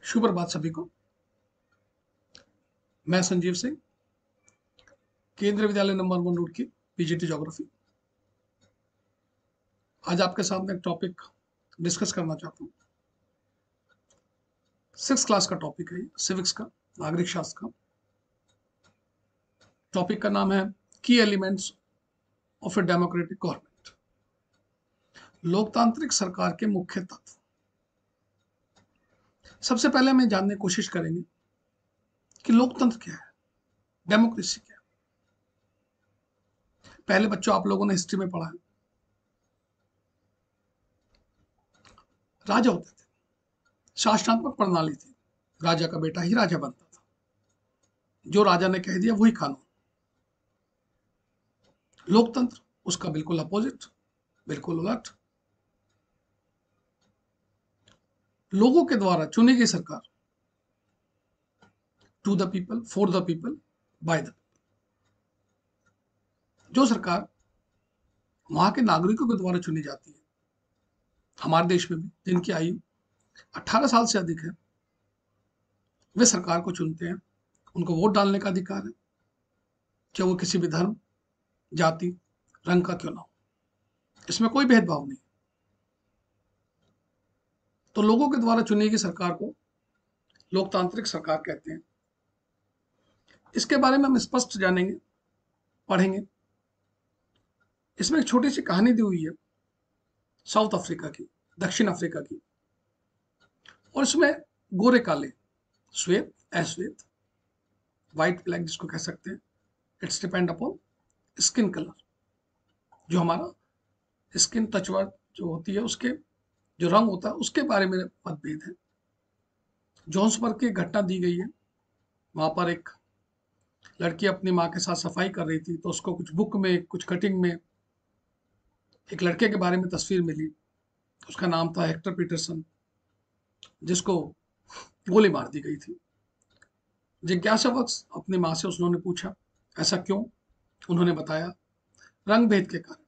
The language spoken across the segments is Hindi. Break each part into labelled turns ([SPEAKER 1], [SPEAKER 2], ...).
[SPEAKER 1] शुभ प्रभात सभी को। मैं संजीव सिंह, केंद्रीय विद्यालय नंबर 1 रूड़की, पीजीटी ज्योग्राफी। आज आपके सामने एक टॉपिक डिस्कस करना चाहता हूँ। 6th क्लास का टॉपिक है, सिविक्स का, नागरिक शास्त्र का। टॉपिक का नाम है की elements of a democratic government, लोकतांत्रिक सरकार के मुख्य तत्व। सबसे पहले हम जानने की कोशिश करेंगे कि लोकतंत्र क्या है, डेमोक्रेसी क्या है। पहले बच्चों आप लोगों ने हिस्ट्री में पढ़ा है, राजा होते थे, शासनात्मक प्रणाली थी, राजा का बेटा ही राजा बनता था, जो राजा ने कह दिया वही कानून। लोकतंत्र उसका बिल्कुल अपोजिट, बिल्कुल उलट। लोगों के द्वारा चुनी गई सरकार, to the people, for the people, by the people. जो सरकार वहां के नागरिकों के द्वारा चुनी जाती है, हमारे देश में भी जिनकी आयु 18 साल से अधिक है, वे सरकार को चुनते हैं। उनको वोट डालने का अधिकार है, चाहे वो किसी भी धर्म, जाति, रंग का क्यों ना हो। इसमें कोई भेदभाव नहीं। तो लोगों के द्वारा चुनी गई सरकार को लोकतांत्रिक सरकार कहते हैं। इसके बारे में हम स्पष्ट जानेंगे, पढ़ेंगे। इसमें एक छोटी सी कहानी दी हुई है साउथ अफ्रीका की, दक्षिण अफ्रीका की, और इसमें गोरे काले, श्वेत अश्वेत, व्हाइट ब्लैक जिसको कह सकते हैं, it's depend upon skin colour. जो हमारा स्किन टचवर्ड जो होती है, उसके जो रंग होता है, उसके बारे में मतभेद है। जोहान्सबर्ग की घटना दी गई है। वहां पर एक लड़की अपनी माँ के साथ सफाई कर रही थी, तो उसको कुछ बुक में, कुछ कटिंग में एक लड़के के बारे में तस्वीर मिली। उसका नाम था हेक्टर पीटरसन, जिसको गोली मार दी गई थी। जिज्ञासावश अपनी माँ से उन्होंने पूछा, ऐसा क्यों? उन्होंने बताया, रंग भेद के कारण।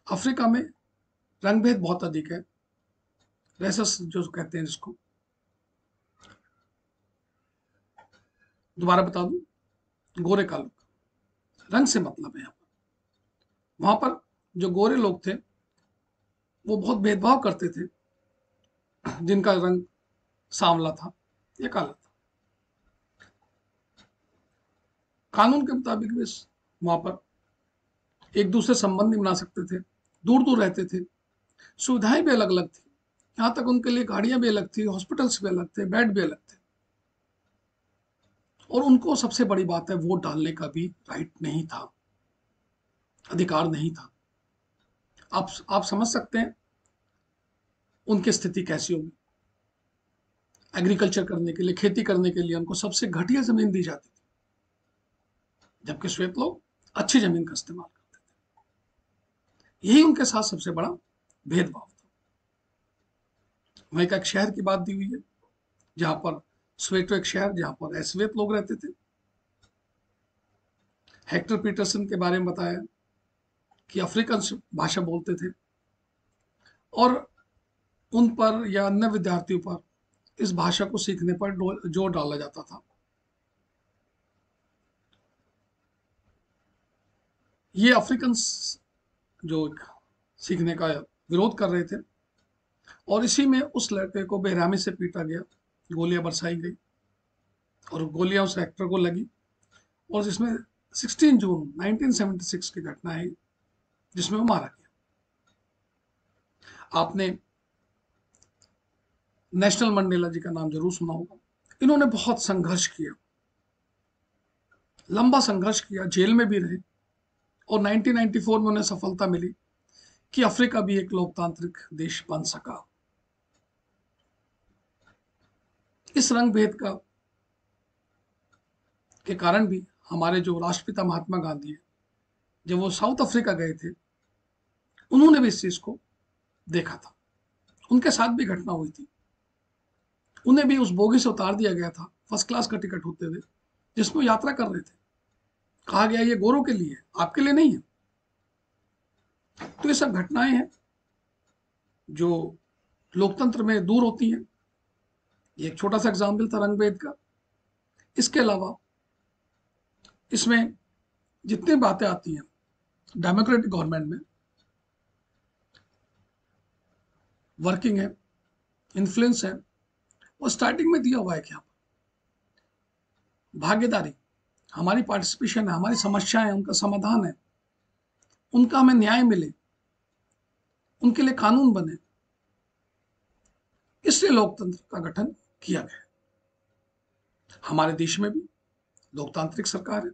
[SPEAKER 1] अफ्रीका में रंग भेद बहुत अधिक है, रेसस जो कहते हैं जिसको। दोबारा बता दूं, गोरे कालों का रंग से मतलब है। यहाँ पर वहां पर जो गोरे लोग थे वो बहुत भेदभाव करते थे, जिनका रंग सांवला था या काला था। कानून के मुताबिक वे वहां पर एक दूसरे संबंध नहीं बना सकते थे, दूर दूर रहते थे। सुविधाएं भी अलग अलग थी, यहाँ तक उनके लिए गाड़ियां भी अलग थी, हॉस्पिटल्स भी अलग थे, बेड भी अलग थे। और उनको सबसे बड़ी बात है, वोट डालने का भी राइट नहीं था, अधिकार नहीं था। आप समझ सकते हैं उनकी स्थिति कैसी होगी। एग्रीकल्चर करने के लिए, खेती करने के लिए उनको सबसे घटिया जमीन दी जाती थी, जबकि श्वेत लोग अच्छी जमीन का इस्तेमाल करते थे। यही उनके साथ सबसे बड़ा भेदभाव था। वहीं का एक शहर की बात दी हुई है, जहां पर स्वेटो एक शहर, जहां पर अश्वेत लोग रहते थे। हेक्टर पीटरसन के बारे में बताया कि अफ्रीकन भाषा बोलते थे, और उन पर या अन्य विद्यार्थियों पर इस भाषा को सीखने पर जोर डाला जाता था। ये अफ्रीकन जो सीखने का विरोध कर रहे थे, और इसी में उस लड़के को बेरहमी से पीटा गया, गोलियां बरसाई गई, और गोलियां उस एक्टर को लगी। और जिसमें 16 जून 1976 की घटना है, जिसमें वो मारा गया। आपने नेशनल मंडेला जी का नाम जरूर सुना होगा। इन्होंने बहुत संघर्ष किया, लंबा संघर्ष किया, जेल में भी रहे, और 1994 में उन्हें सफलता मिली कि अफ्रीका भी एक लोकतांत्रिक देश बन सका। इस रंग भेद का के कारण भी हमारे जो राष्ट्रपिता महात्मा गांधी है, जब वो साउथ अफ्रीका गए थे, उन्होंने भी इस चीज को देखा था। उनके साथ भी घटना हुई थी। उन्हें भी उस बोगी से उतार दिया गया था, फर्स्ट क्लास का टिकट होते हुए, जिसमें यात्रा कर रहे थे। कहा गया ये गोरों के लिए, आपके लिए नहीं है। तो ये सब घटनाएं हैं जो लोकतंत्र में दूर होती हैं। ये एक छोटा सा एग्जाम्पल था रंग भेद का। इसके अलावा इसमें जितनी बातें आती हैं डेमोक्रेटिक गवर्नमेंट में, वर्किंग है, इन्फ्लुएंस है, वो स्टार्टिंग में दिया हुआ है। क्या भागीदारी, हमारी पार्टिसिपेशन है, हमारी समस्याएं, उनका समाधान है, उनका हमें न्याय मिले, उनके लिए कानून बने, इसलिए लोकतंत्र का गठन किया गया। हमारे देश में भी लोकतांत्रिक सरकार है,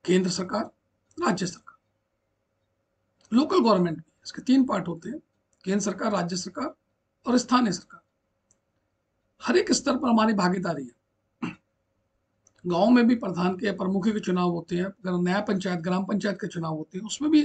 [SPEAKER 1] केंद्र सरकार, राज्य सरकार, लोकल गवर्नमेंट भी। इसके 3 पार्ट होते हैं, केंद्र सरकार, राज्य सरकार और स्थानीय सरकार। हर एक स्तर पर हमारी भागीदारी है। गांव में भी प्रधान के, प्रमुख के चुनाव होते हैं, अगर नया पंचायत, ग्राम पंचायत के चुनाव होते हैं, उसमें भी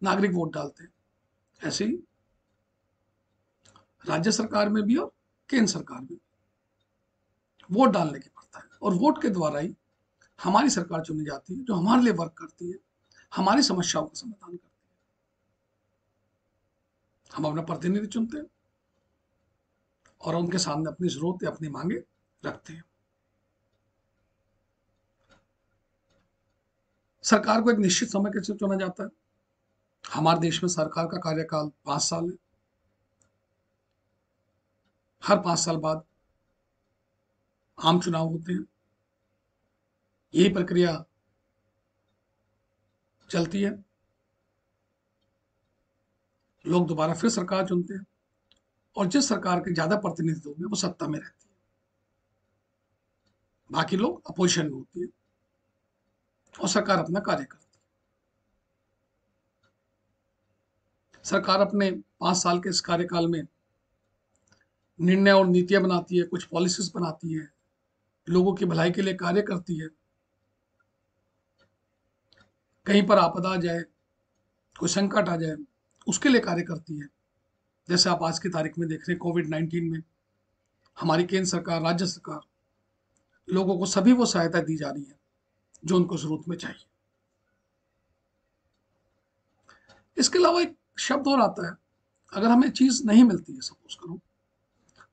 [SPEAKER 1] नागरिक वोट डालते हैं। ऐसे ही राज्य सरकार में भी और केंद्र सरकार में वोट डालने की पड़ता है, और वोट के द्वारा ही हमारी सरकार चुनी जाती है, जो हमारे लिए वर्क करती है, हमारी समस्याओं का समाधान करती है। हम अपना प्रतिनिधि चुनते हैं और उनके सामने अपनी जरूरत या अपनी मांगे रखते हैं। सरकार को एक निश्चित समय के चुना जाता है। हमारे देश में सरकार का कार्यकाल 5 साल है। हर 5 साल बाद आम चुनाव होते हैं। यही प्रक्रिया चलती है। लोग दोबारा फिर सरकार चुनते हैं, और जिस सरकार के ज्यादा प्रतिनिधित्व होंगे वो सत्ता में रहती है, बाकी लोग अपोजिशन में होती है, और सरकार अपना कार्य करती है। सरकार अपने 5 साल के इस कार्यकाल में निर्णय और नीतियां बनाती है, कुछ पॉलिसीज बनाती है, लोगों की भलाई के लिए कार्य करती है। कहीं पर आपदा आ जाए, कोई संकट आ जाए, उसके लिए कार्य करती है। जैसे आप आज की तारीख में देख रहे हैं, कोविड-19 में हमारी केंद्र सरकार, राज्य सरकार, लोगों को सभी वो सहायता दी जा रही है जो उनको जरूरत में चाहिए। इसके अलावा एक शब्द और आता है, अगर हमें चीज नहीं मिलती है, सपोज करो,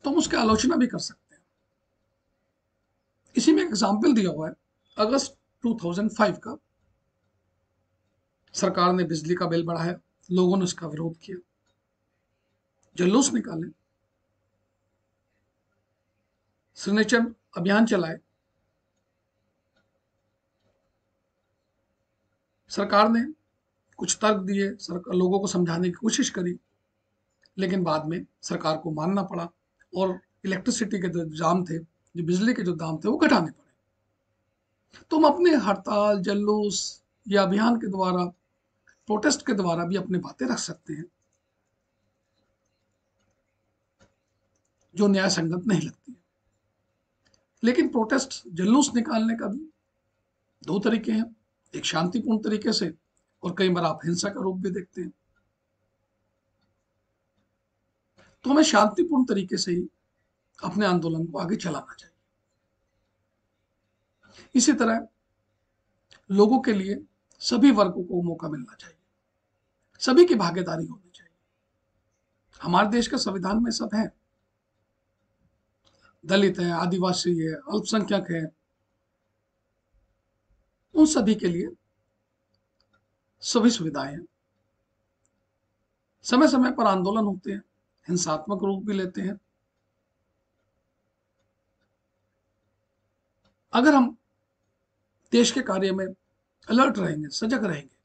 [SPEAKER 1] तो हम उसकी आलोचना भी कर सकते हैं। इसी में एक एग्जाम्पल दिया हुआ है, अगस्त 2005 का। सरकार ने बिजली का बिल बढ़ाया, लोगों ने उसका विरोध किया, जुलूस निकाले, सिग्नेचर अभियान चलाए। सरकार ने कुछ तर्क दिए, सरकार लोगों को समझाने की कोशिश करी, लेकिन बाद में सरकार को मानना पड़ा, और इलेक्ट्रिसिटी के जो दाम थे, जो बिजली के जो दाम थे, वो घटाने पड़े। तो हम अपने हड़ताल, जुलूस या अभियान के द्वारा, प्रोटेस्ट के द्वारा भी अपनी बातें रख सकते हैं, जो न्याय संगत नहीं लगती है। लेकिन प्रोटेस्ट, जुलूस निकालने का भी 2 तरीके हैं, एक शांतिपूर्ण तरीके से, और कई बार आप हिंसा का रूप भी देखते हैं। तो हमें शांतिपूर्ण तरीके से ही अपने आंदोलन को आगे चलाना चाहिए। इसी तरह लोगों के लिए सभी वर्गों को मौका मिलना चाहिए, सभी की भागीदारी होनी चाहिए। हमारे देश का संविधान में सब है, दलित है, आदिवासी है, अल्पसंख्यक है, उन सभी के लिए सभी सुविधाएं हैं। समय समय पर आंदोलन होते हैं, हिंसात्मक रूप भी लेते हैं। अगर हम देश के कार्य में अलर्ट रहेंगे, सजग रहेंगे,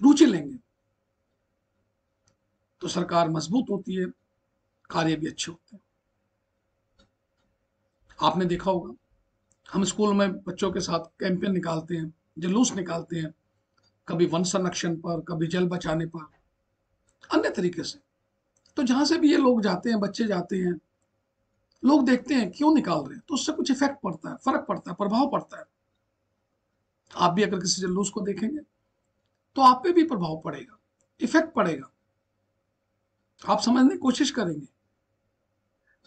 [SPEAKER 1] रुचि लेंगे, तो सरकार मजबूत होती है, कार्य भी अच्छे होते हैं। आपने देखा होगा, हम स्कूल में बच्चों के साथ कैंपेन निकालते हैं, जुलूस निकालते हैं, कभी वन संरक्षण पर, कभी जल बचाने पर, अन्य तरीके से। तो जहां से भी ये लोग जाते हैं, बच्चे जाते हैं, लोग देखते हैं क्यों निकाल रहे हैं, तो उससे कुछ इफेक्ट पड़ता है, फर्क पड़ता है, प्रभाव पड़ता है। आप भी अगर किसी जुलूस को देखेंगे तो आप पे भी प्रभाव पड़ेगा, इफेक्ट पड़ेगा, आप समझने की कोशिश करेंगे।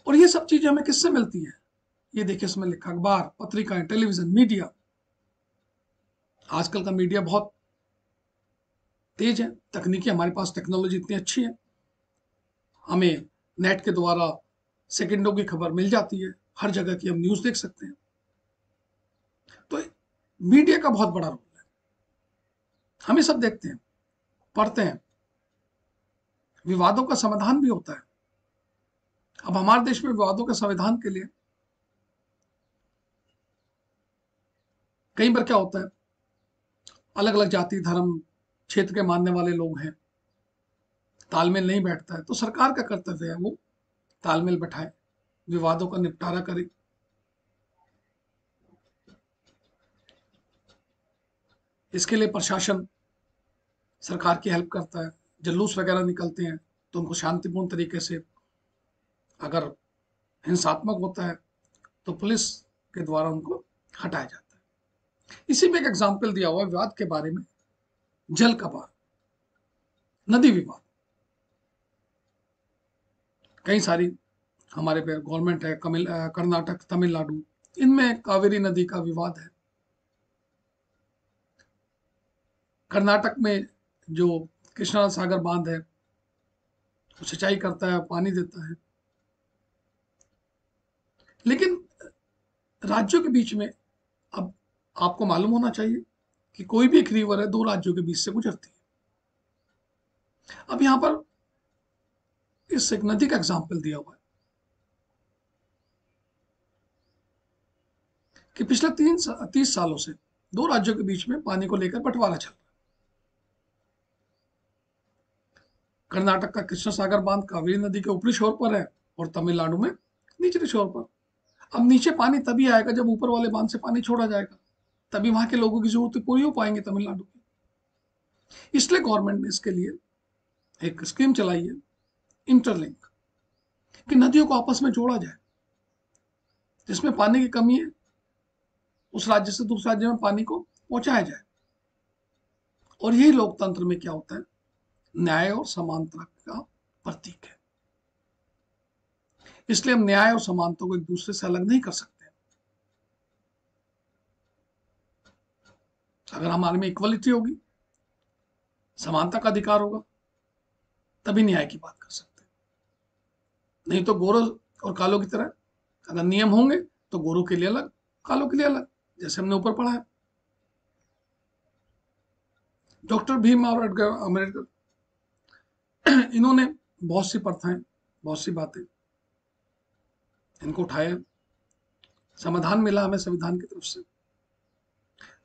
[SPEAKER 1] और ये सब चीजें हमें किससे मिलती है? ये देखिए, इसमें लिखा, अखबार, पत्रिकाएं, टेलीविजन, मीडिया। आजकल का मीडिया बहुत तेज है, तकनीकी, हमारे पास टेक्नोलॉजी इतनी अच्छी है, हमें नेट के द्वारा सेकंडों की खबर मिल जाती है, हर जगह की हम न्यूज़ देख सकते हैं। तो मीडिया का बहुत बड़ा रोल है। हम ये सब देखते हैं, पढ़ते हैं, विवादों का समाधान भी होता है। अब हमारे देश में विवादों के समाधान के लिए कई बार क्या होता है, अलग अलग जाति धर्म क्षेत्र के मानने वाले लोग हैं, तालमेल नहीं बैठता है, तो सरकार का कर्तव्य है वो तालमेल बैठाए, विवादों का निपटारा करे। इसके लिए प्रशासन सरकार की हेल्प करता है। जुलूस वगैरह निकलते हैं तो उनको शांतिपूर्ण तरीके से, अगर हिंसात्मक होता है तो पुलिस के द्वारा उनको हटाया जाता है। इसी में एक एग्जाम्पल दिया हुआ है विवाद के बारे में, जल का विवाद, नदी विवाद। कई सारी हमारे पे गवर्नमेंट है, कर्नाटक, तमिलनाडु, इनमें कावेरी नदी का विवाद है। कर्नाटक में जो कृष्णा सागर बांध है, वो सिंचाई करता है, पानी देता है, लेकिन राज्यों के बीच में, अब आपको मालूम होना चाहिए कि कोई भी एक रिवर है, दो राज्यों के बीच से गुजरती है। अब यहां पर इस एक नदी का एग्जाम्पल दिया हुआ है कि पिछले 30 सालों से दो राज्यों के बीच में पानी को लेकर बंटवारा चल रहा है। कर्नाटक का कृष्ण सागर बांध कावेरी नदी के ऊपरी छोर पर है और तमिलनाडु में निचले छोर पर। अब नीचे पानी तभी आएगा जब ऊपर वाले बांध से पानी छोड़ा जाएगा, तभी वहां के लोगों की जरूरतें पूरी हो पाएंगी तमिलनाडु की। इसलिए गवर्नमेंट ने इसके लिए एक स्कीम चलाई है, इंटरलिंक, कि नदियों को आपस में जोड़ा जाए। जिसमें पानी की कमी है उस राज्य से दूसरे राज्य में पानी को पहुंचाया जाए। और यही लोकतंत्र में क्या होता है, न्याय और समानता का प्रतीक है। इसलिए हम न्याय और समानता को एक दूसरे से अलग नहीं कर सकते। अगर हमारे में इक्वलिटी होगी, समानता का अधिकार होगा, तभी न्याय की बात कर सकते हैं। नहीं तो गोरों और कालों की तरह अगर नियम होंगे तो गोरों के लिए अलग, कालों के लिए अलग, जैसे हमने ऊपर पढ़ा है। डॉक्टर भीमराव अम्बेडकर, इन्होंने बहुत सी प्रथाएं, बहुत सी बातें, इनको उठाया, समाधान मिला हमें संविधान की तरफ से।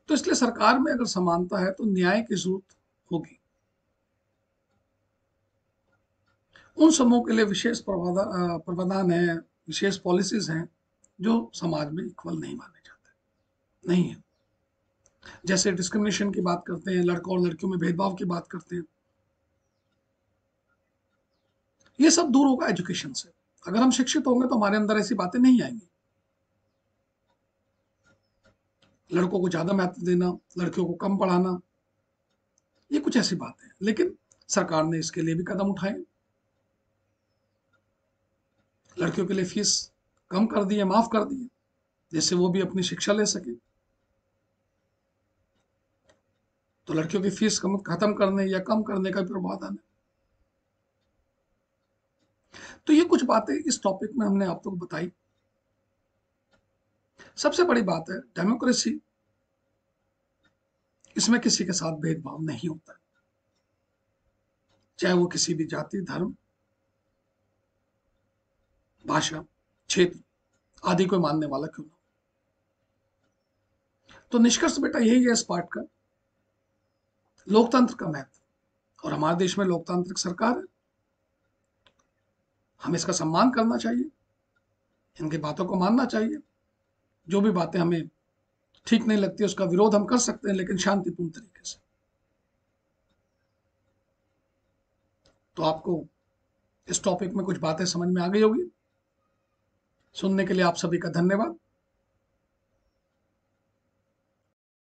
[SPEAKER 1] तो इसलिए सरकार में अगर समानता है तो न्याय की जरूरत होगी। उन समूह के लिए विशेष प्रावधान है, विशेष पॉलिसीज हैं जो समाज में इक्वल नहीं माने जाते, नहीं है। जैसे डिस्क्रिमिनेशन की बात करते हैं, लड़कों और लड़कियों में भेदभाव की बात करते हैं, ये सब दूर होगा एजुकेशन से। अगर हम शिक्षित होंगे तो हमारे अंदर ऐसी बातें नहीं आएंगी। लड़कों को ज्यादा महत्व देना, लड़कियों को कम पढ़ाना, ये कुछ ऐसी बातें हैं। लेकिन सरकार ने इसके लिए भी कदम उठाए, लड़कियों के लिए फीस कम कर दी है, माफ कर दी है, जिससे वो भी अपनी शिक्षा ले सके। तो लड़कियों की फीस खत्म करने या कम करने का भी प्रावधान है। तो ये कुछ बातें इस टॉपिक में हमने आप लोग बताई। सबसे बड़ी बात है डेमोक्रेसी, इसमें किसी के साथ भेदभाव नहीं होता है, चाहे वो किसी भी जाति, धर्म, भाषा, क्षेत्र आदि को मानने वाला क्यों ना। तो निष्कर्ष बेटा यही है इस पाठ का, लोकतंत्र का महत्व, और हमारे देश में लोकतांत्रिक सरकार है, हमें इसका सम्मान करना चाहिए, इनकी बातों को मानना चाहिए। जो भी बातें हमें ठीक नहीं लगती उसका विरोध हम कर सकते हैं, लेकिन शांतिपूर्ण तरीके से। तो आपको इस टॉपिक में कुछ बातें समझ में आ गई होगी। सुनने के लिए आप सभी का धन्यवाद।